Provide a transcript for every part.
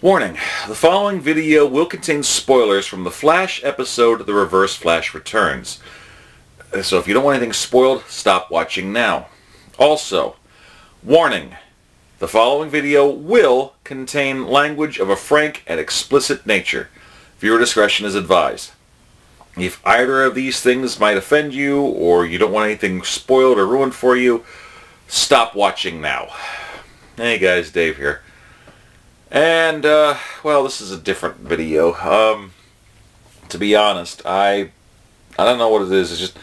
Warning, the following video will contain spoilers from the Flash episode The Reverse Flash Returns. So if you don't want anything spoiled, stop watching now. Also, warning, the following video will contain language of a frank and explicit nature. Viewer discretion is advised. If either of these things might offend you, or you don't want anything spoiled or ruined for you, stop watching now. Hey guys, Dave here. And, well, this is a different video. To be honest, I don't know what it is. It's just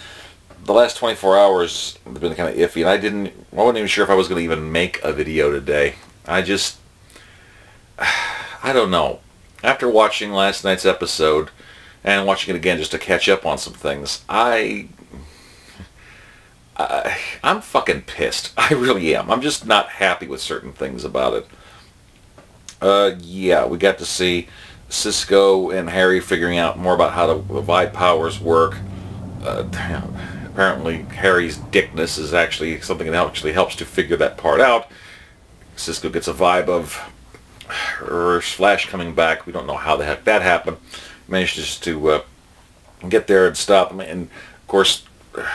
the last 24 hours have been kind of iffy, and I wasn't even sure if I was going to even make a video today. I don't know. After watching last night's episode, and watching it again just to catch up on some things, I'm fucking pissed. I really am. I'm just not happy with certain things about it. Yeah, we got to see Cisco and Harry figuring out more about how the Vibe powers work. Apparently Harry's dickness is actually something that actually helps to figure that part out. Cisco gets a vibe of Flash coming back. We don't know how the heck that happened. Managed just to get there and stop him. And of course,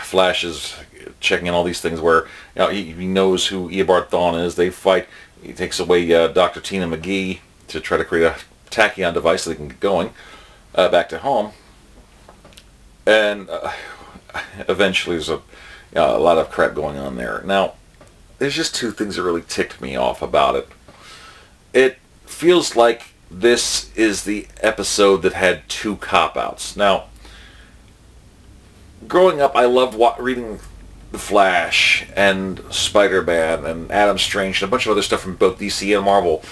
Flash is checking in all these things where he knows who Eobard Thawne is. They fight. He takes away Dr. Tina McGee to try to create a tachyon device so they can get going back to home. And eventually there's a lot of crap going on there. Now, there's just two things that really ticked me off about it. It feels like this is the episode that had two cop-outs. Now, growing up, I loved reading The Flash and Spider-Man and Adam Strange and a bunch of other stuff from both DC and Marvel,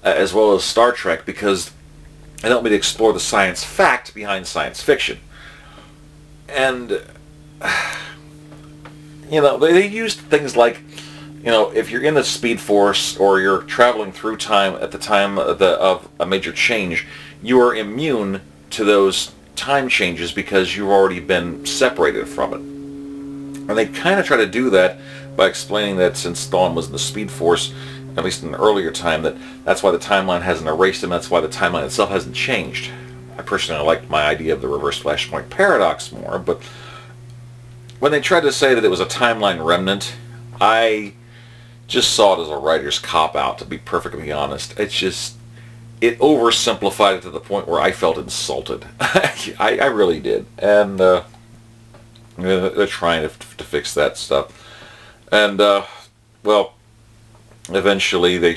as well as Star Trek, because it helped me to explore the science fact behind science fiction. And, they used things like, if you're in the Speed Force or you're traveling through time at the time of a major change, you are immune to those time changes because you've already been separated from it. And they kind of try to do that by explaining that since Thawne was in the Speed Force, at least in an earlier time, that's why the timeline hasn't erased him, that's why the timeline itself hasn't changed. I personally liked my idea of the reverse Flashpoint paradox more, but when they tried to say that it was a timeline remnant, I just saw it as a writer's cop-out, to be perfectly honest. It oversimplified it to the point where I felt insulted. I really did. And they're trying to fix that stuff. And, well, eventually they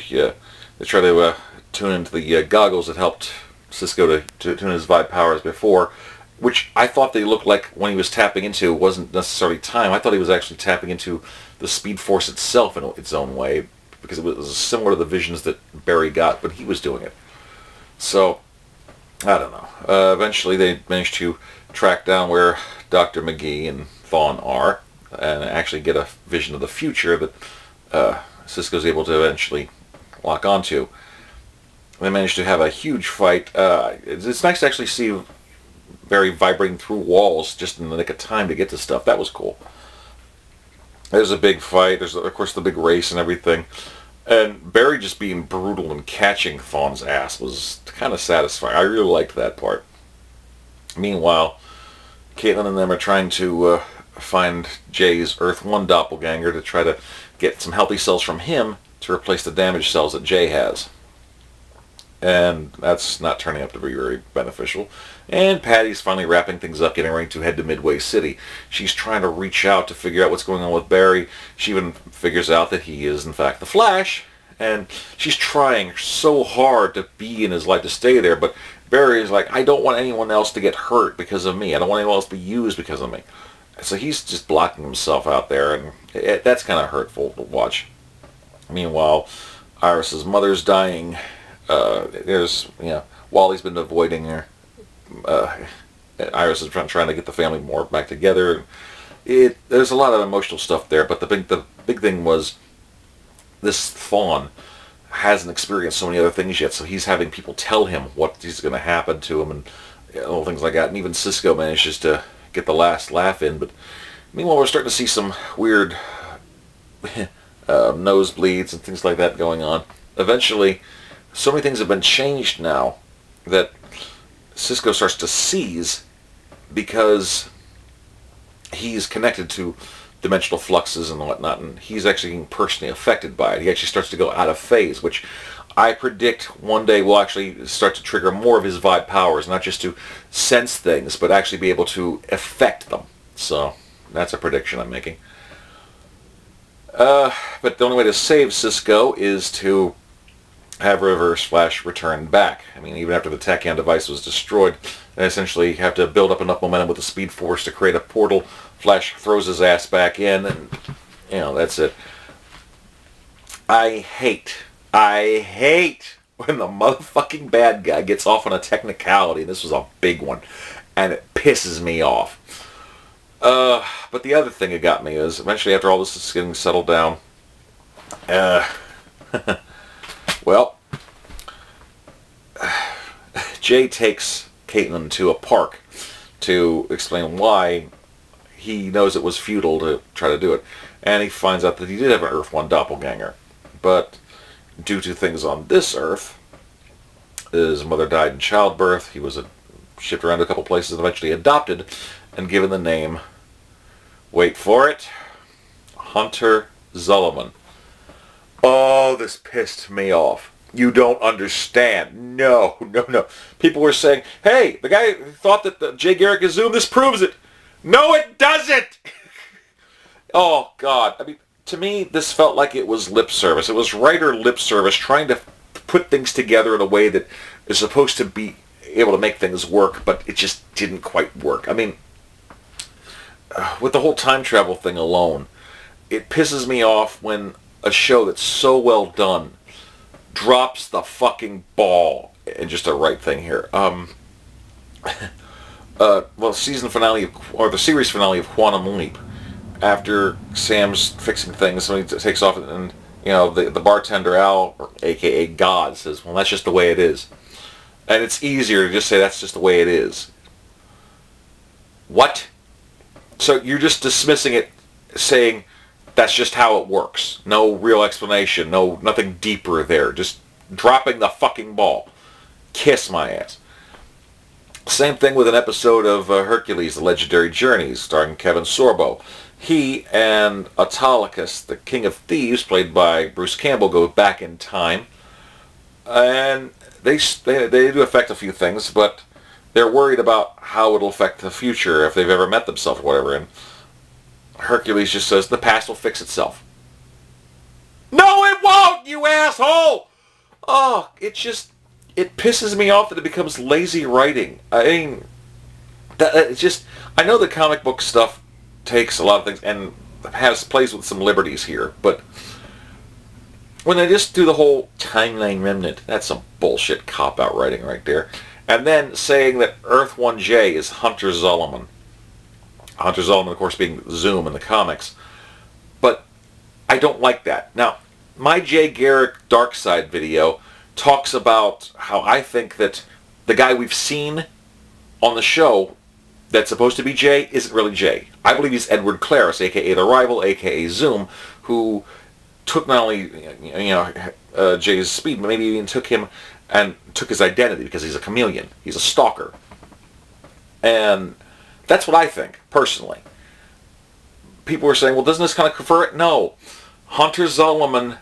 try to tune into the goggles that helped Cisco to tune his Vibe powers before, which I thought they looked like when he was tapping into wasn't necessarily time. I thought he was actually tapping into the Speed Force itself in its own way, because it was similar to the visions that Barry got, but he was doing it. So, I don't know. Eventually they managed to track down where Dr. McGee and Thawne are, and actually get a vision of the future that Cisco's able to eventually lock onto. They managed to have a huge fight. It's nice to actually see Barry vibrating through walls just in the nick of time to get to stuff. That was cool. There's a big fight. There's, of course, the big race and everything. And Barry just being brutal and catching Thawne's ass was kind of satisfying. I really liked that part. Meanwhile, Caitlin and them are trying to find Jay's Earth-1 doppelganger to try to get some healthy cells from him to replace the damaged cells that Jay has. And that's not turning out to be very beneficial. And Patty's finally wrapping things up, getting ready to head to Midway City. She's trying to reach out to figure out what's going on with Barry. She even figures out that he is, in fact, the Flash. And she's trying so hard to be in his life, to stay there. But Barry is like, I don't want anyone else to get hurt because of me. I don't want anyone else to be used because of me. So he's just blocking himself out there. And that's kind of hurtful to watch. Meanwhile, Iris's mother's dying. Wally's been avoiding her. Iris is trying to get the family more back together. There's a lot of emotional stuff there, but the big thing was this Thawne hasn't experienced so many other things yet, so he's having people tell him what is going to happen to him and little things like that. And even Cisco manages to get the last laugh in, but meanwhile we're starting to see some weird nosebleeds and things like that going on. Eventually, so many things have been changed now that Cisco starts to seize because he's connected to dimensional fluxes and whatnot, and he's actually being personally affected by it. He actually starts to go out of phase, which I predict one day will actually start to trigger more of his vibe powers, not just to sense things, but actually be able to affect them. So that's a prediction I'm making. But the only way to save Cisco is to have Reverse Flash return back. I mean, even after the Tachyon device was destroyed, they essentially have to build up enough momentum with the Speed Force to create a portal. Flash throws his ass back in, and, you know, that's it. I hate when the motherfucking bad guy gets off on a technicality. This was a big one, and it pisses me off. But the other thing that got me is, eventually after all this is getting settled down, well, Jay takes Caitlin to a park to explain why he knows it was futile to try to do it. And he finds out that he did have an Earth-1 doppelganger. But due to things on this Earth, his mother died in childbirth, he was shipped around to a couple places and eventually adopted and given the name, wait for it, Hunter Zolomon. Oh, this pissed me off. You don't understand. No. People were saying, hey, the guy thought that Jay Garrick is Zoom, this proves it. No, it doesn't! Oh, God. I mean, to me, this felt like it was lip service. It was writer lip service trying to put things together in a way that is supposed to be able to make things work, but it just didn't quite work. I mean, with the whole time travel thing alone, it pisses me off when a show that's so well done drops the fucking ball. And just a right thing here. Well, season finale or the series finale of Quantum Leap, after Sam's fixing things, so he takes off, and you know the bartender Al, or aka God, says, "Well, that's just the way it is," and it's easier to just say that's just the way it is. What? So you're just dismissing it, saying that's just how it works. No real explanation. Nothing deeper there. Just dropping the fucking ball. Kiss my ass. Same thing with an episode of Hercules, The Legendary Journeys, starring Kevin Sorbo. He and Autolycus, the King of Thieves, played by Bruce Campbell, go back in time. And they do affect a few things, but they're worried about how it'll affect the future if they've ever met themselves or whatever. And Hercules just says, the past will fix itself. No, it won't, you asshole! Oh, it pisses me off that it becomes lazy writing. I mean, it's just, I know the comic book stuff takes a lot of things and plays with some liberties here, but when they just do the whole timeline remnant, that's some bullshit cop-out writing right there. And then saying that Earth-1J is Hunter Zolomon. Hunter Zolomon, of course, being Zoom in the comics. But I don't like that. Now, my Jay Garrick Darkseid video talks about how I think that the guy we've seen on the show that's supposed to be Jay isn't really Jay. I believe he's Edward Claris, a.k.a. the Rival, a.k.a. Zoom, who took not only Jay's speed, but maybe even took him and took his identity because he's a chameleon. He's a stalker. And that's what I think, personally. People were saying, well, doesn't this kind of confer it? No. Hunter Zolomon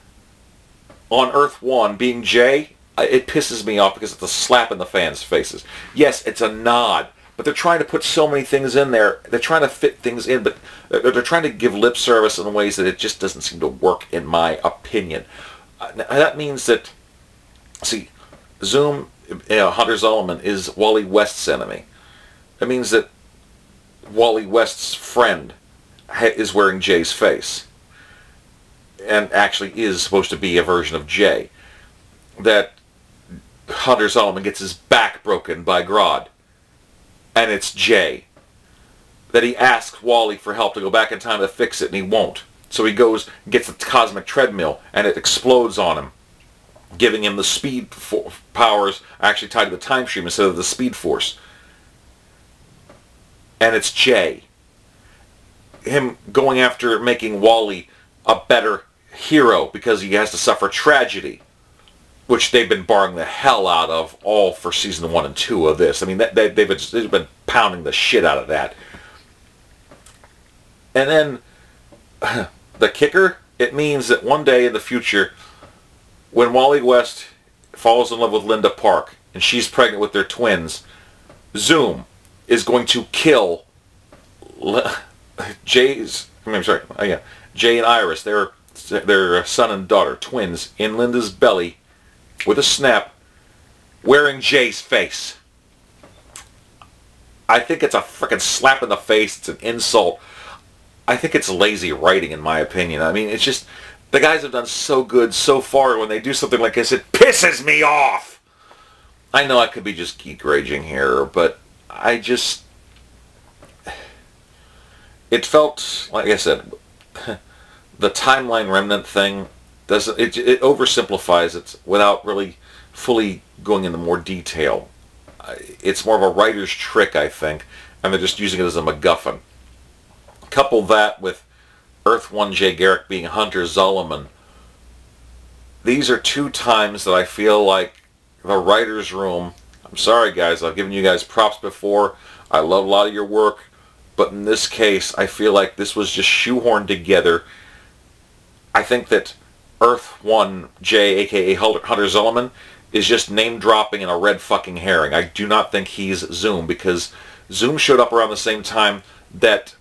on Earth-1 being Jay, it pisses me off because it's a slap in the fans' faces. Yes, it's a nod, but they're trying to put so many things in there. They're trying to fit things in, but they're trying to give lip service in ways that it just doesn't seem to work, in my opinion. That means that, see, Zoom, Hunter Zolomon is Wally West's enemy. That means that Wally West's friend is wearing Jay's face, and actually is supposed to be a version of Jay. That Hunter Zolomon gets his back broken by Grodd, and it's Jay. That he asks Wally for help to go back in time to fix it, and he won't. So he goes and gets the cosmic treadmill, and it explodes on him, giving him the speed powers actually tied to the time stream instead of the speed force. And it's Jay. Him going after making Wally a better hero because he has to suffer tragedy. which they've been barring the hell out of all for season 1 and 2 of this. I mean, they've been pounding the shit out of that. And then the kicker, it means that one day in the future, when Wally West falls in love with Linda Park and she's pregnant with their twins, Zoom is going to kill Jay and Iris, their son and daughter, twins, in Linda's belly with a snap, wearing Jay's face. I think it's a freaking slap in the face. It's an insult. I think it's lazy writing, in my opinion. I mean, it's just, the guys have done so good so far. When they do something like this, it pisses me off. I know I could be just geek raging here, but I just, it felt, like I said, the timeline remnant thing doesn't, it oversimplifies it without really fully going into more detail. It's more of a writer's trick, I think, and they're just using it as a MacGuffin. Couple that with Earth 1 Jay Garrick being Hunter Zolomon. These are 2 times that I feel like the writer's room, I'm sorry guys, I've given you guys props before, I love a lot of your work, but in this case I feel like this was just shoehorned together. I think that Earth 1 Jay, aka Hunter Zolomon, is just name dropping in a red fucking herring. I do not think he's Zoom, because Zoom showed up around the same time that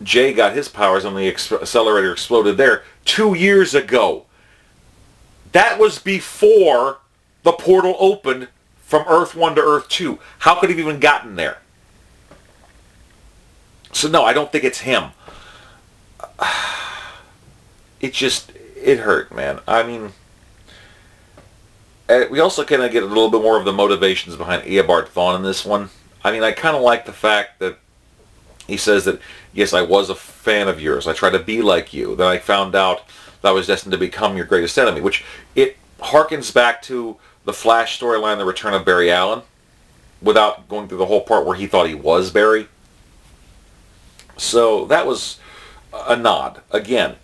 Jay got his powers and the accelerator exploded there 2 years ago. That was before the portal opened from Earth 1 to Earth 2. How could he have even gotten there? So no, I don't think it's him. It hurt, man. I mean, we also kind of get a little bit more of the motivations behind Eobard Thawne in this one. I mean, I kind of like the fact that he says that, yes, I was a fan of yours. I tried to be like you. Then I found out that I was destined to become your greatest enemy, which it harkens back to the Flash storyline, The Return of Barry Allen, without going through the whole part where he thought he was Barry. So that was a nod, again,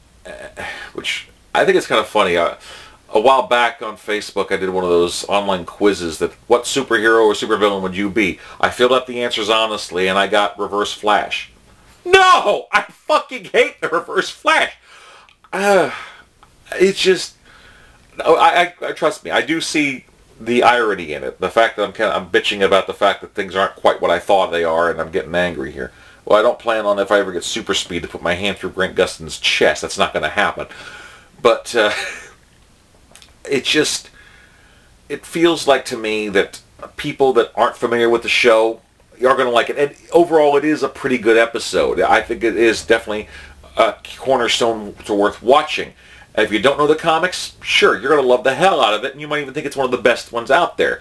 which I think it's kind of funny. A while back on Facebook, I did one of those online quizzes that, what superhero or supervillain would you be? I filled out the answers honestly, and I got Reverse Flash. No! I fucking hate the Reverse Flash! It's just, I trust me, I do see the irony in it. The fact that I'm bitching about the fact that things aren't quite what I thought they are, and I'm getting angry here. Well, I don't plan on, if I ever get super speed, to put my hand through Grant Gustin's chest. That's not going to happen. But it feels like to me that people that aren't familiar with the show are going to like it. And overall, it is a pretty good episode. I think it is definitely a cornerstone to worth watching. And if you don't know the comics, sure, you're going to love the hell out of it, and you might even think it's one of the best ones out there.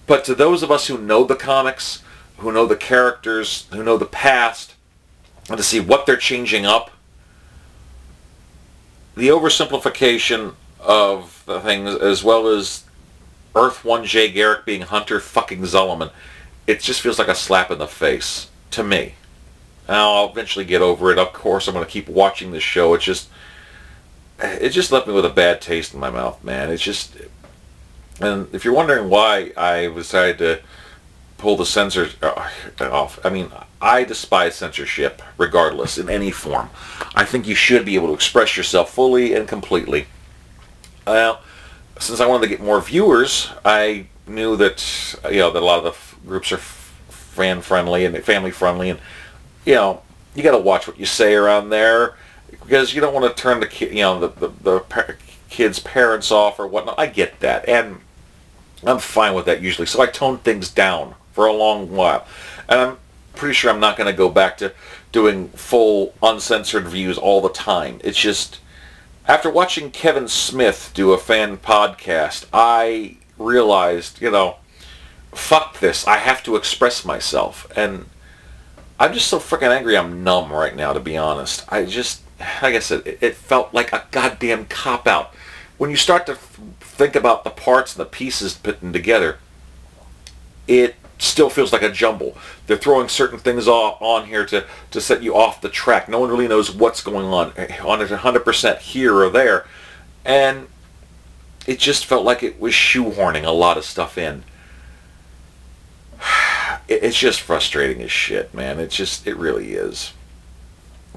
But to those of us who know the comics, who know the characters, who know the past, and to see what they're changing up, the oversimplification of the things, as well as Earth 1 Jay Garrick being Hunter fucking Zolomon, it just feels like a slap in the face to me. Now, I'll eventually get over it. Of course, I'm going to keep watching this show. It just left me with a bad taste in my mouth, man. It's just, and if you're wondering why I decided to pull the censors off, I mean, I despise censorship, regardless, in any form. I think you should be able to express yourself fully and completely. Well, since I wanted to get more viewers, I knew that, that a lot of the groups are fan-friendly and family-friendly, and, you got to watch what you say around there, because you don't want to turn the kids' parents off or whatnot. I get that, and I'm fine with that usually, so I tone things down for a long while. And I'm pretty sure I'm not going to go back to doing full uncensored reviews all the time. It's just, after watching Kevin Smith do a fan podcast, I realized, fuck this. I have to express myself. And I'm just so freaking angry I'm numb right now, to be honest. I just, like I said, it felt like a goddamn cop-out. When you start to think about the parts and the pieces putting together, it still feels like a jumble. They're throwing certain things on here to set you off the track. No one really knows what's going on it 100% here or there. And it just felt like it was shoehorning a lot of stuff in. It's just frustrating as shit, man. It really is.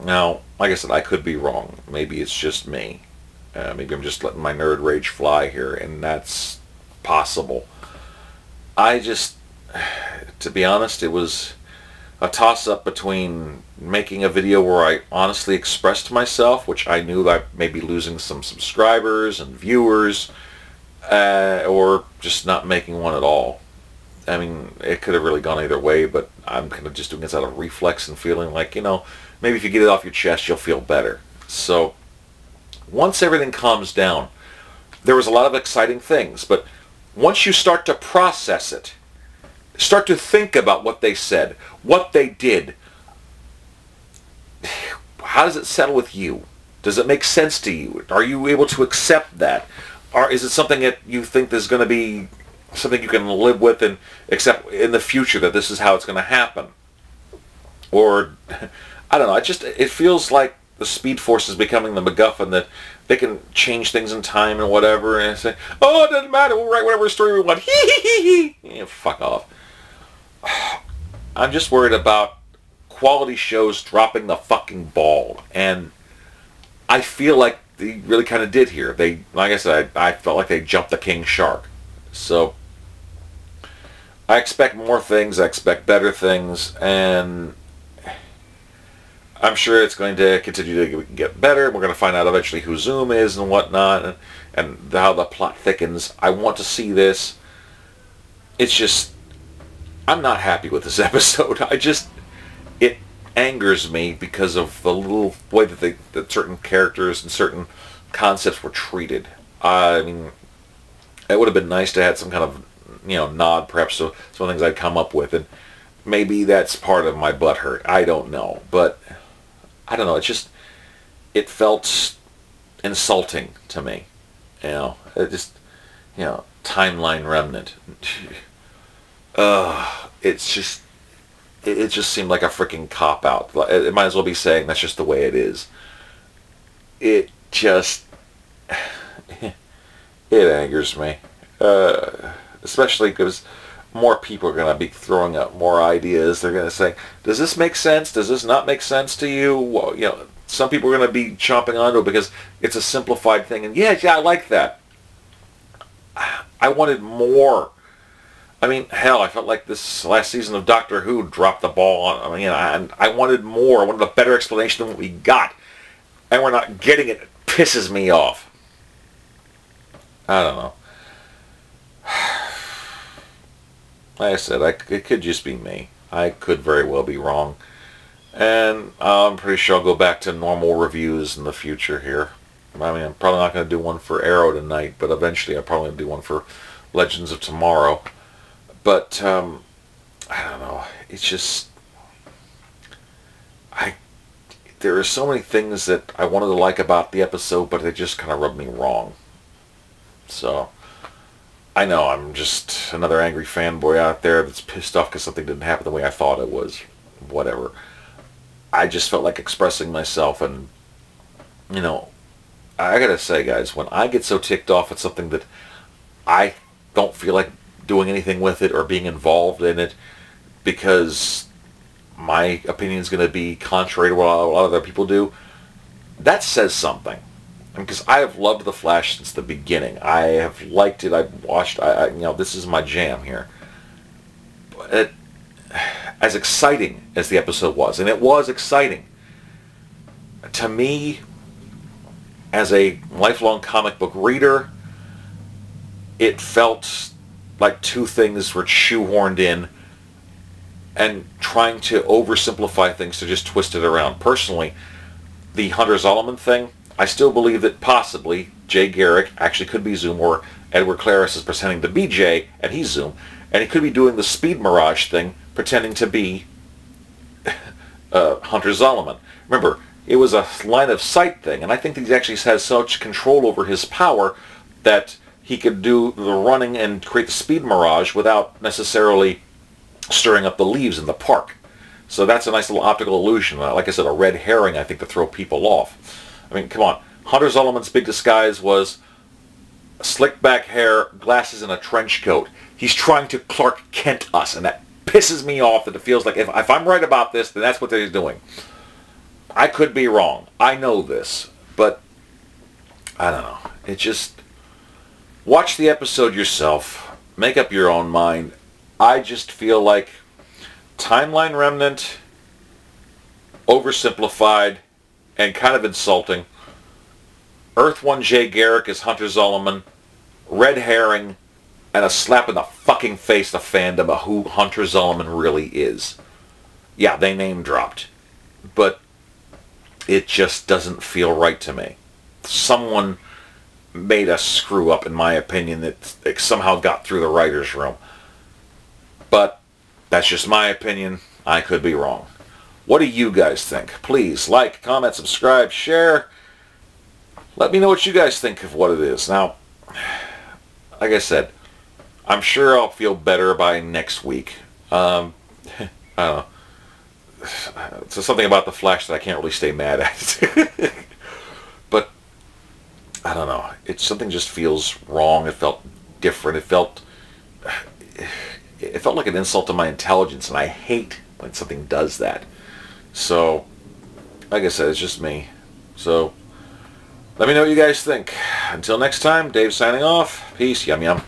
Now, like I said, I could be wrong. Maybe it's just me. Maybe I'm just letting my nerd rage fly here, and that's possible. To be honest, it was a toss-up between making a video where I honestly expressed myself, which I knew I may be losing some subscribers and viewers, or just not making one at all. I mean, it could have really gone either way, but I'm kind of just doing this out of reflex and feeling like, maybe if you get it off your chest, you'll feel better. So, once everything calms down, there was a lot of exciting things, but once you start to process it, start to think about what they said, what they did, how does it settle with you? Does it make sense to you? Are you able to accept that? Or is it something that you think there's going to be something you can live with and accept in the future, that this is how it's going to happen? Or, I don't know, it feels like the Speed Force is becoming the MacGuffin, that they can change things in time and whatever, and say, oh, it doesn't matter, we'll write whatever story we want. Hee hee hee hee. Yeah, fuck off. I'm just worried about quality shows dropping the fucking ball, and I feel like they really kind of did here. Like I said, I felt like they jumped the king shark. So I expect more things, I expect better things, and I'm sure it's going to continue to get better. We're going to find out eventually who Zoom is and whatnot, and how the plot thickens. I want to see this. It's just, I'm not happy with this episode. It angers me because of the little way that certain characters and certain concepts were treated. I mean, it would have been nice to have some kind of, nod perhaps to some things I'd come up with, and maybe that's part of my butthurt. I don't know, but I don't know. It felt insulting to me. Timeline remnant. It just seemed like a freaking cop-out. It might as well be saying that's just the way it is. It angers me. Especially because more people are going to be throwing up more ideas. They're going to say, does this make sense? Does this not make sense to you? Well, some people are going to be chomping onto it because it's a simplified thing. And yeah, I like that. I wanted more. I mean, hell, I felt like this last season of Doctor Who dropped the ball on. I wanted more. I wanted a better explanation than what we got. And we're not getting it. It pisses me off. I don't know. Like I said, it could just be me. I could very well be wrong. And I'm pretty sure I'll go back to normal reviews in the future here. I mean, I'm probably not going to do one for Arrow tonight, but eventually I'll probably do one for Legends of Tomorrow. But, I don't know. It's just, there are so many things that I wanted to like about the episode, but they just kind of rubbed me wrong. So, I know I'm just another angry fanboy out there that's pissed off because something didn't happen the way I thought it was. Whatever. I just felt like expressing myself, and, I gotta say, guys, when I get so ticked off at something that I don't feel like doing anything with it or being involved in it because my opinion is going to be contrary to what a lot of other people do, that says something. Because I have loved The Flash since the beginning. I have liked it. I've watched. This is my jam here. But as exciting as the episode was, and it was exciting to me, as a lifelong comic book reader, it felt like two things were shoehorned in and trying to oversimplify things to just twist it around. Personally, the Hunter Zolomon thing, I still believe that possibly Jay Garrick actually could be Zoom, or Edward Claris is pretending to be Jay and he's Zoom, and he could be doing the Speed Mirage thing pretending to be Hunter Zolomon. Remember, it was a line of sight thing, and I think that he actually has such control over his power that he could do the running and create the Speed Mirage without necessarily stirring up the leaves in the park. So that's a nice little optical illusion. Like I said, a red herring, I think, to throw people off. I mean, come on. Hunter Zolomon's big disguise was Slick back hair, glasses, and a trench coat. He's trying to Clark Kent us, and that pisses me off that it feels like if I'm right about this, then that's what they're doing. I could be wrong. I know this, but I don't know. It just... Watch the episode yourself. Make up your own mind. I just feel like Timeline Remnant, oversimplified, and kind of insulting. Earth 1 Jay Garrick as Hunter Zolomon, red herring, and a slap in the fucking face to fandom of who Hunter Zolomon really is. Yeah, they name dropped. But it just doesn't feel right to me. Someone made a screw up, in my opinion, that somehow got through the writer's room. But that's just my opinion. I could be wrong. What do you guys think? Please like, comment, subscribe, share. Let me know what you guys think of what it is. Now, like I said, I'm sure I'll feel better by next week. I don't know. It's something about the Flash that I can't really stay mad at. But, I don't know. Something just feels wrong. It felt different. It felt like an insult to my intelligence, and I hate when something does that. So, like I said, it's just me. So, let me know what you guys think. Until next time, Dave signing off. Peace. Yum yum.